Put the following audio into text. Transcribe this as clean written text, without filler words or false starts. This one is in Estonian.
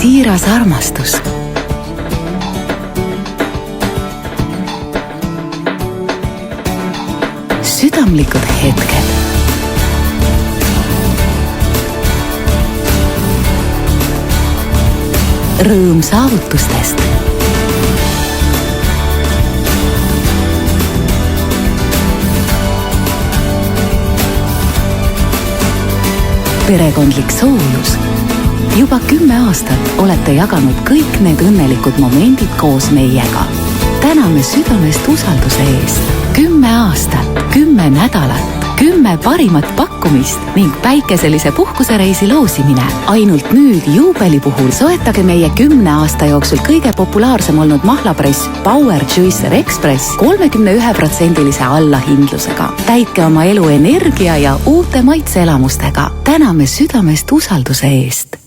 siiras armastus. Südamlikud hetked. Rõõm saavutustest. Perekondlik soojus. Juba 10 aastat olete jaganud kõik need õnnelikud momendid koos meiega. Täname südamest usalduse eest. 10 aastat, 10 nädalat, 10 parimat pakkumist ning päikeselise puhkusereisi loosimine. Ainult nüüd juubeli puhul soetage meie 10 aasta jooksul kõige populaarsem olnud mahlapress Power Juicer Express 31% allahindlusega. Täitke oma elu energia ja uute maitseelamustega. Täname südamest usalduse eest.